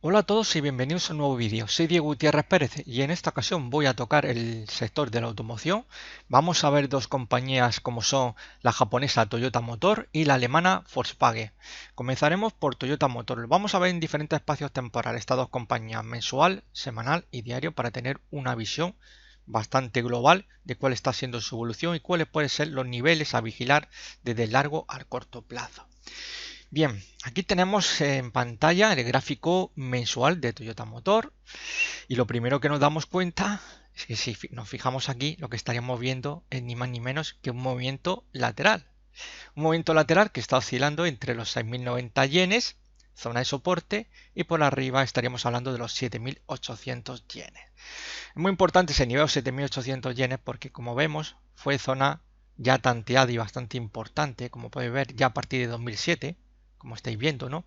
Hola a todos y bienvenidos a un nuevo vídeo. Soy Diego Gutiérrez Pérez y en esta ocasión voy a tocar el sector de la automoción. Vamos a ver dos compañías como son la japonesa Toyota Motor y la alemana Volkswagen. Comenzaremos por Toyota Motor. Vamos a ver en diferentes espacios temporales estas dos compañías, mensual, semanal y diario, para tener una visión bastante global de cuál está siendo su evolución y cuáles pueden ser los niveles a vigilar desde el largo al corto plazo. Bien, aquí tenemos en pantalla el gráfico mensual de Toyota Motor y lo primero que nos damos cuenta es que si nos fijamos aquí lo que estaríamos viendo es ni más ni menos que un movimiento lateral. Un movimiento lateral que está oscilando entre los 6.090 yenes, zona de soporte, y por arriba estaríamos hablando de los 7.800 yenes. Es muy importante ese nivel de 7.800 yenes porque, como vemos, fue zona ya tanteada y bastante importante, como podéis ver, ya a partir de 2007, como estáis viendo, ¿no?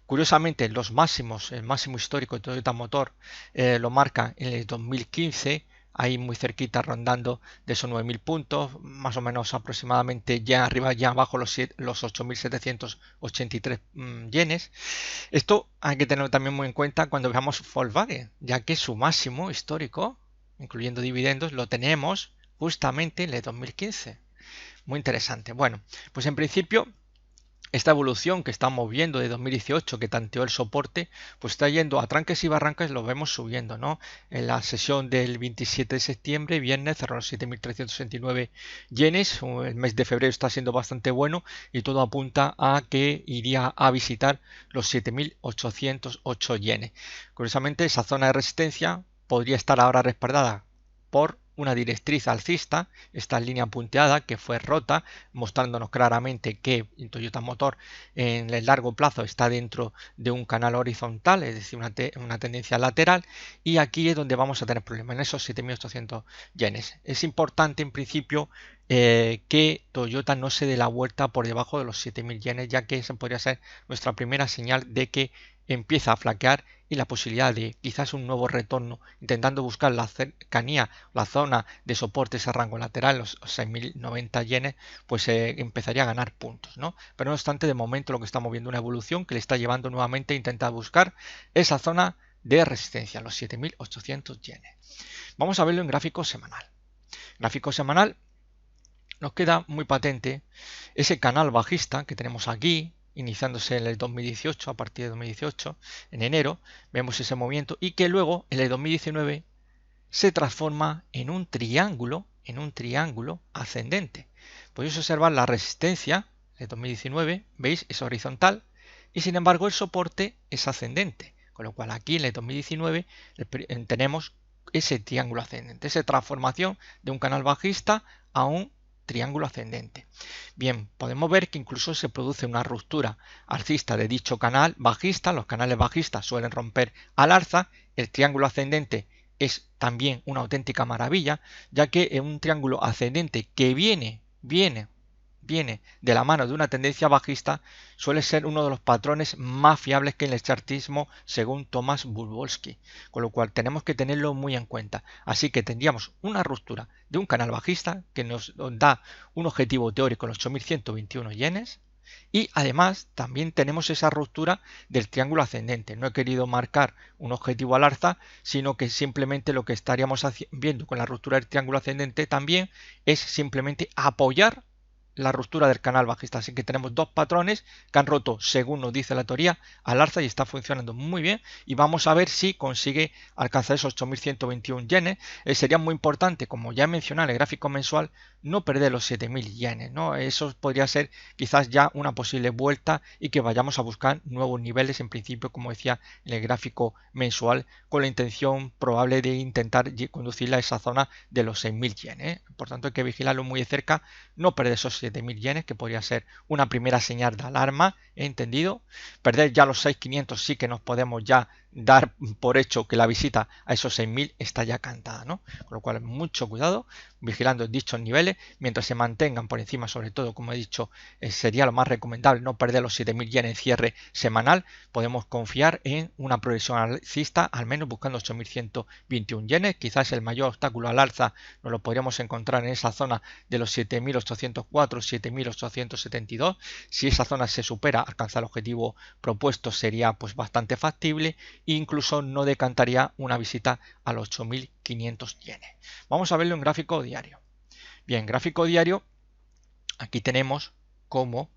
Curiosamente, los máximos, el máximo histórico de Toyota Motor lo marca en el 2015, ahí muy cerquita rondando de esos 9.000 puntos, más o menos aproximadamente ya arriba, ya abajo los 8.783 yenes. Esto hay que tenerlo también muy en cuenta cuando veamos Volkswagen, ya que su máximo histórico, incluyendo dividendos, lo tenemos justamente en el 2015. Muy interesante. Bueno, pues en principio esta evolución que estamos viendo de 2018 que tanteó el soporte, pues está yendo a tranques y barrancas, lo vemos subiendo, ¿no? En la sesión del 27 de septiembre, viernes, cerró los 7.369 yenes, el mes de febrero está siendo bastante bueno y todo apunta a que iría a visitar los 7.808 yenes. Curiosamente, esa zona de resistencia podría estar ahora respaldada por una directriz alcista, esta línea punteada que fue rota, mostrándonos claramente que Toyota Motor en el largo plazo está dentro de un canal horizontal, es decir, una tendencia lateral, y aquí es donde vamos a tener problemas, en esos 7.800 yenes. Es importante en principio que Toyota no se dé la vuelta por debajo de los 7.000 yenes, ya que esa podría ser nuestra primera señal de que empieza a flaquear y la posibilidad de quizás un nuevo retorno, intentando buscar la cercanía, la zona de soporte, ese rango lateral, los 6.090 yenes, pues empezaría a ganar puntos, ¿no? Pero no obstante, de momento lo que estamos viendo es una evolución que le está llevando nuevamente a intentar buscar esa zona de resistencia, los 7.800 yenes. Vamos a verlo en gráfico semanal. Gráfico semanal nos queda muy patente ese canal bajista que tenemos aquí, iniciándose en el 2018, a partir de 2018, en enero, vemos ese movimiento y que luego en el 2019 se transforma en un triángulo ascendente. Podéis observar la resistencia de 2019, veis, es horizontal y sin embargo el soporte es ascendente, con lo cual aquí en el 2019 tenemos ese triángulo ascendente, esa transformación de un canal bajista a un triángulo ascendente. Bien, podemos ver que incluso se produce una ruptura alcista de dicho canal bajista. Los canales bajistas suelen romper al alza. El triángulo ascendente es también una auténtica maravilla, ya que en un triángulo ascendente que viene de la mano de una tendencia bajista, suele ser uno de los patrones más fiables que en el chartismo, según Thomas Bulbowski, con lo cual tenemos que tenerlo muy en cuenta. Así que tendríamos una ruptura de un canal bajista que nos da un objetivo teórico en los 8.121 yenes, y además también tenemos esa ruptura del triángulo ascendente. No he querido marcar un objetivo al alza, sino que simplemente lo que estaríamos viendo con la ruptura del triángulo ascendente también es simplemente apoyar la ruptura del canal bajista. Así que tenemos dos patrones que han roto, según nos dice la teoría, al alza y está funcionando muy bien. Y vamos a ver si consigue alcanzar esos 8.121 yenes. Sería muy importante, como ya he mencionado en el gráfico mensual, no perder los 7.000 yenes, ¿no? Eso podría ser quizás ya una posible vuelta y que vayamos a buscar nuevos niveles, en principio, como decía en el gráfico mensual, con la intención probable de intentar conducirla a esa zona de los 6.000 yenes. Por tanto, hay que vigilarlo muy de cerca, no perder esos 7.000 yenes, que podría ser una primera señal de alarma, ¿he entendido? Perder ya los 6.500 sí que nos podemos ya dar por hecho que la visita a esos 6.000 está ya cantada, ¿no? Con lo cual, mucho cuidado, vigilando dichos niveles, mientras se mantengan por encima, sobre todo, como he dicho, sería lo más recomendable no perder los 7.000 yenes en cierre semanal. Podemos confiar en una progresión alcista, al menos buscando 8.121 yenes, quizás el mayor obstáculo al alza nos lo podríamos encontrar en esa zona de los 7.804 4, 7.872. Si esa zona se supera, alcanzar el objetivo propuesto sería pues bastante factible e incluso no decantaría una visita a los 8.500 yenes. Vamos a verlo en gráfico diario. Bien, gráfico diario, aquí tenemos cómo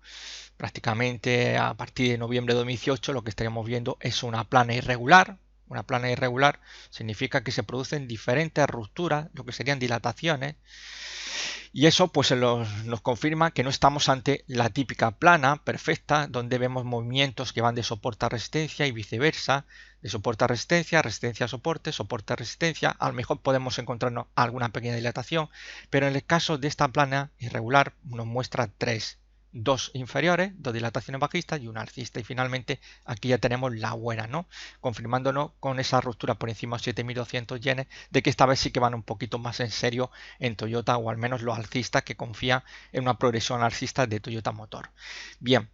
prácticamente a partir de noviembre de 2018 lo que estaríamos viendo es una plana irregular. Una plana irregular significa que se producen diferentes rupturas, lo que serían dilataciones, y eso pues nos confirma que no estamos ante la típica plana perfecta donde vemos movimientos que van de soporte a resistencia y viceversa, de soporte a resistencia, resistencia a soporte, soporte a resistencia. A lo mejor podemos encontrarnos alguna pequeña dilatación, pero en el caso de esta plana irregular nos muestra dos inferiores, dos dilataciones bajistas y una alcista, y finalmente aquí ya tenemos la buena, ¿no? Confirmándonos con esa ruptura por encima de 7.200 yenes de que esta vez sí que van un poquito más en serio en Toyota, o al menos los alcistas que confían en una progresión alcista de Toyota Motor. Bien,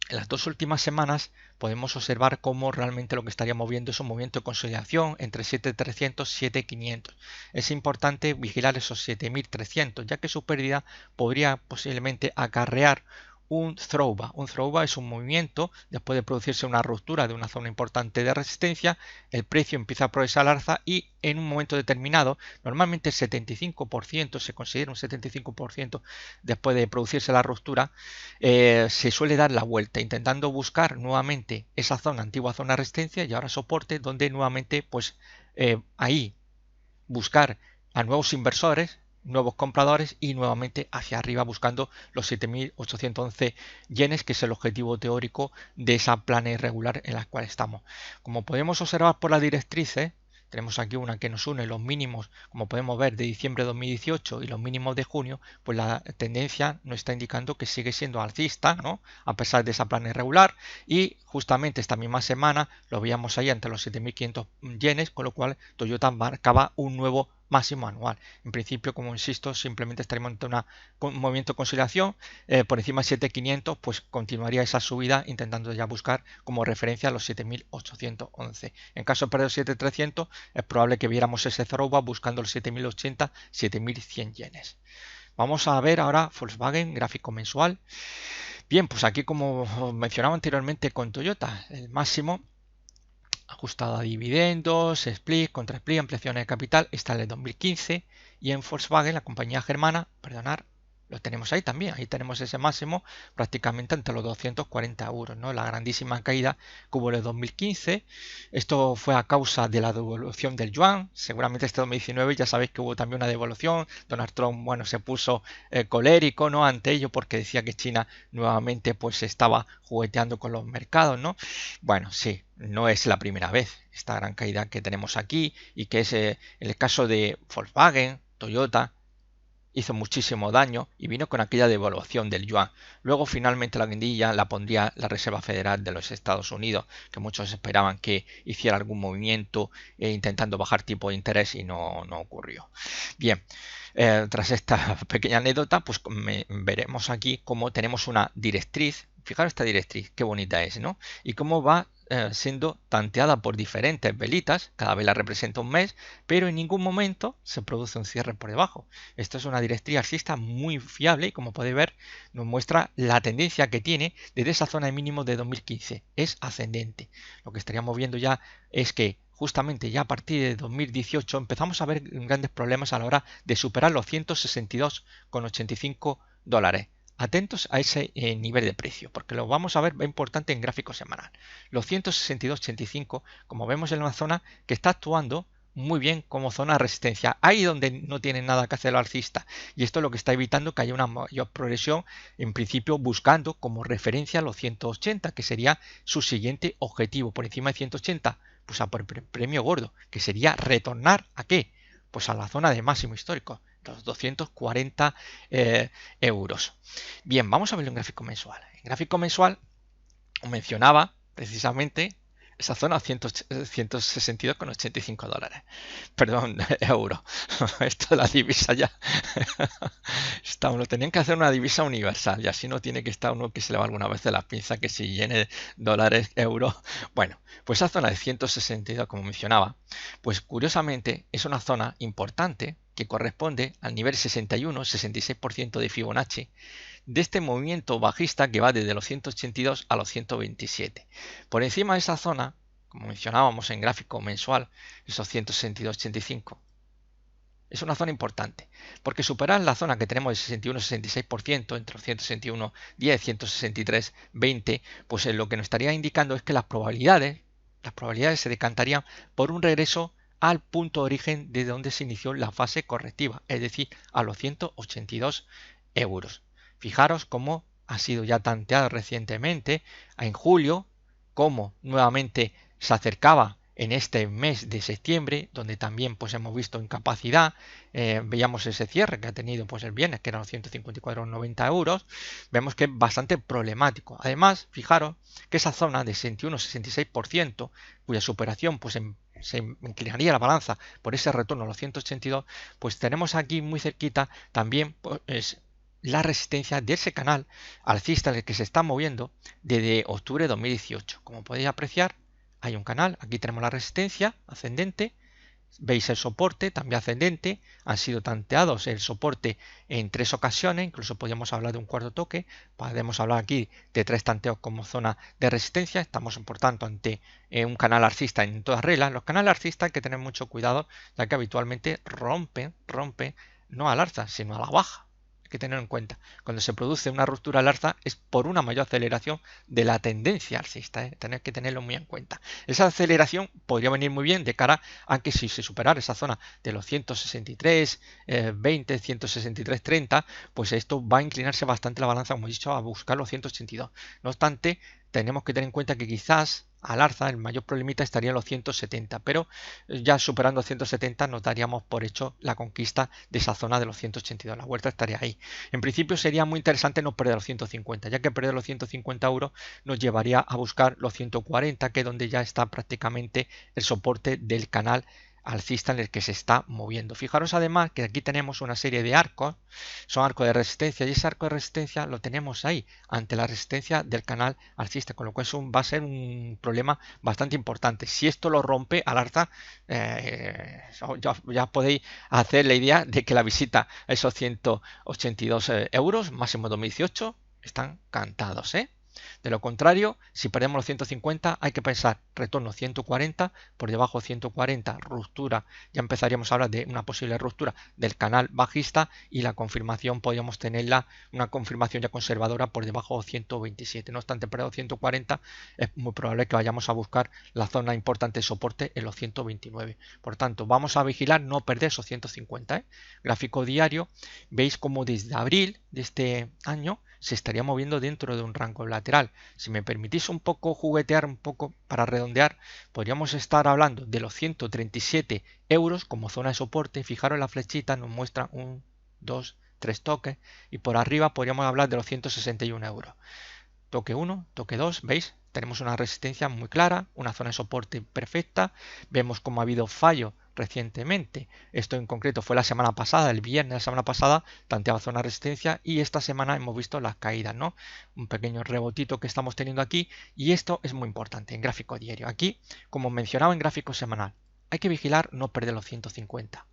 en las dos últimas semanas podemos observar cómo realmente lo que estaríamos viendo es un movimiento de consolidación entre 7.300 y 7.500. Es importante vigilar esos 7.300, ya que su pérdida podría posiblemente acarrear un throwback. Un throwback es un movimiento, después de producirse una ruptura de una zona importante de resistencia, el precio empieza a progresar al alza y en un momento determinado, normalmente el 75%, se considera un 75% después de producirse la ruptura, se suele dar la vuelta, intentando buscar nuevamente esa zona, antigua zona de resistencia y ahora soporte, donde nuevamente pues ahí buscar a nuevos inversores, nuevos compradores y nuevamente hacia arriba buscando los 7.811 yenes, que es el objetivo teórico de esa plana irregular en la cual estamos. Como podemos observar por las directrices, tenemos aquí una que nos une los mínimos, como podemos ver, de diciembre de 2018 y los mínimos de junio, pues la tendencia nos está indicando que sigue siendo alcista, ¿no? A pesar de esa plana irregular, y justamente esta misma semana lo veíamos ahí ante los 7.500 yenes, con lo cual Toyota marcaba un nuevo máximo anual. En principio, como insisto, simplemente estaríamos ante un movimiento de consolidación por encima de 7.500, pues continuaría esa subida intentando ya buscar como referencia los 7.811. En caso de perder 7.300, es probable que viéramos ese throwback buscando los 7.080, 7.100 yenes. Vamos a ver ahora Volkswagen, gráfico mensual. Bien, pues aquí como mencionaba anteriormente con Toyota, el máximo ajustado a dividendos, split, contra split, ampliaciones de capital, está en el 2015, y en Volkswagen, la compañía germana, perdonar, lo tenemos ahí también, ahí tenemos ese máximo prácticamente ante los 240 euros, ¿no? La grandísima caída que hubo en el 2015, esto fue a causa de la devaluación del yuan, seguramente este 2019 ya sabéis que hubo también una devaluación, Donald Trump, bueno, se puso colérico, ¿no? Ante ello, porque decía que China nuevamente pues estaba jugueteando con los mercados, ¿no? Bueno, sí, no es la primera vez esta gran caída que tenemos aquí, y que es el caso de Volkswagen, Toyota, hizo muchísimo daño y vino con aquella devaluación del yuan. Luego finalmente la guindilla la pondría la Reserva Federal de los Estados Unidos, que muchos esperaban que hiciera algún movimiento intentando bajar tipo de interés, y no ocurrió. Bien, tras esta pequeña anécdota, pues veremos aquí cómo tenemos una directriz. Fijaros esta directriz, qué bonita es, ¿no? Y cómo va siendo tanteada por diferentes velitas, cada vela representa un mes, pero en ningún momento se produce un cierre por debajo. Esto es una directriz alcista muy fiable y, como podéis ver, nos muestra la tendencia que tiene desde esa zona de mínimo de 2015. Es ascendente. Lo que estaríamos viendo ya es que justamente ya a partir de 2018 empezamos a ver grandes problemas a la hora de superar los 162,85 dólares. Atentos a ese nivel de precio, porque lo vamos a ver importante en gráfico semanal. Los 162,85, como vemos, en una zona que está actuando muy bien como zona de resistencia, ahí donde no tiene nada que hacer el alcista, y esto es lo que está evitando que haya una mayor progresión, en principio buscando como referencia los 180, que sería su siguiente objetivo. Por encima de 180, pues a por premio gordo, que sería retornar ¿a qué? Pues a la zona de máximo histórico, los 240 euros. Bien, vamos a verlo en gráfico mensual. En gráfico mensual mencionaba precisamente esa zona 162,85 dólares. Perdón, euros. Esto de la divisa ya. Lo tenían que hacer una divisa universal, y así no tiene que estar uno que se le va alguna vez de la pinza, que si llene dólares, euros. Bueno, pues esa zona de 162, como mencionaba, pues curiosamente es una zona importante que corresponde al nivel 61, 66% de Fibonacci, de este movimiento bajista que va desde los 182 a los 127. Por encima de esa zona, como mencionábamos en gráfico mensual, esos 162,85, es una zona importante, porque superar la zona que tenemos de 61-66%, entre los 161-10 y 163-20, pues lo que nos estaría indicando es que las probabilidades se decantarían por un regreso al punto de origen de donde se inició la fase correctiva, es decir, a los 182 euros. Fijaros cómo ha sido ya tanteado recientemente, en julio, cómo nuevamente se acercaba en este mes de septiembre, donde también pues hemos visto incapacidad, veíamos ese cierre que ha tenido pues el viernes, que eran los 154,90 euros, vemos que es bastante problemático. Además, fijaros que esa zona de 61-66%, cuya superación pues se inclinaría la balanza por ese retorno a los 182, pues tenemos aquí muy cerquita también pues, la resistencia de ese canal alcista en el que se está moviendo desde octubre de 2018. Como podéis apreciar, hay un canal, aquí tenemos la resistencia ascendente, veis el soporte también ascendente, han sido tanteados el soporte en 3 ocasiones, incluso podríamos hablar de un cuarto toque, podemos hablar aquí de 3 tanteos como zona de resistencia, estamos por tanto ante un canal alcista en todas reglas. Los canales alcistas hay que tener mucho cuidado, ya que habitualmente rompen no al alza, sino a la baja. Que tener en cuenta. Cuando se produce una ruptura al alza es por una mayor aceleración de la tendencia alcista, tenéis que tenerlo muy en cuenta. Esa aceleración podría venir muy bien de cara a que si se superara esa zona de los 163, 20, 163, 30, pues esto va a inclinarse bastante la balanza, como he dicho, a buscar los 182. No obstante, tenemos que tener en cuenta que quizás al alza el mayor problemita estaría en los 170, pero ya superando 170 nos daríamos por hecho la conquista de esa zona de los 182, la vuelta estaría ahí. En principio sería muy interesante no perder los 150, ya que perder los 150 euros nos llevaría a buscar los 140, que es donde ya está prácticamente el soporte del canal alcista en el que se está moviendo. Fijaros además que aquí tenemos una serie de arcos, son arcos de resistencia, y ese arco de resistencia lo tenemos ahí ante la resistencia del canal alcista, con lo cual va a ser un problema bastante importante. Si esto lo rompe al alza, ya podéis hacer la idea de que la visita a esos 182 euros, máximo 2018, están cantados, De lo contrario, si perdemos los 150, hay que pensar retorno 140, por debajo 140, ruptura, ya empezaríamos a hablar de una posible ruptura del canal bajista, y la confirmación podríamos tenerla, una confirmación ya conservadora por debajo de 127. No obstante, perdiendo 140, es muy probable que vayamos a buscar la zona importante de soporte en los 129. Por tanto, vamos a vigilar no perder esos 150. Gráfico diario, veis como desde abril de este año se estaría moviendo dentro de un rango lateral. Si me permitís un poco juguetear, un poco para redondear, podríamos estar hablando de los 137 euros como zona de soporte. Fijaros, la flechita nos muestra 1, 2, 3 toques, y por arriba podríamos hablar de los 161 euros. Toque 1, toque 2, ¿veis? Tenemos una resistencia muy clara, una zona de soporte perfecta. Vemos cómo ha habido fallo recientemente. Esto en concreto fue la semana pasada, el viernes de la semana pasada, tanteaba zona de resistencia, y esta semana hemos visto las caídas, ¿no? Un pequeño rebotito que estamos teniendo aquí, y esto es muy importante en gráfico diario. Aquí, como mencionaba en gráfico semanal, hay que vigilar no perder los 150.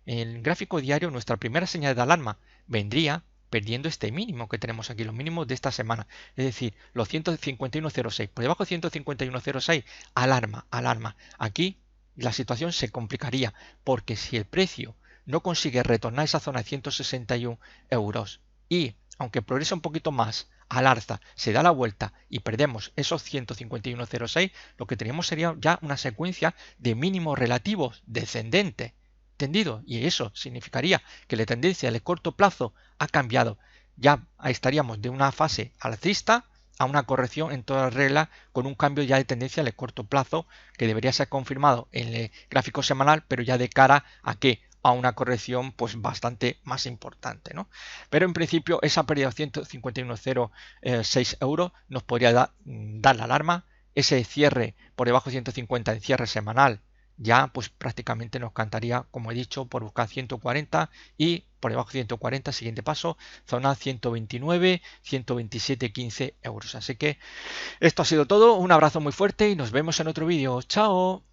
En gráfico diario, nuestra primera señal de alarma vendría perdiendo este mínimo que tenemos aquí, los mínimos de esta semana, es decir, los 151.06, por debajo de 151.06, alarma. Aquí la situación se complicaría, porque si el precio no consigue retornar a esa zona de 161 euros y, aunque progrese un poquito más al alza, se da la vuelta y perdemos esos 151.06, lo que tenemos sería ya una secuencia de mínimos relativos descendentes. ¿Entendido? Y eso significaría que la tendencia de corto plazo ha cambiado. Ya estaríamos de una fase alcista a una corrección en toda regla, con un cambio ya de tendencia de corto plazo que debería ser confirmado en el gráfico semanal, pero ya de cara a que a una corrección pues bastante más importante, ¿no? Pero en principio esa pérdida de 151.06 euros nos podría dar la alarma. Ese cierre por debajo de 150 en cierre semanal ya pues prácticamente nos cantaría, como he dicho, por buscar 140, y por debajo de 140, siguiente paso, zona 129, 127,15 euros. Así que esto ha sido todo, un abrazo muy fuerte y nos vemos en otro vídeo. ¡Chao!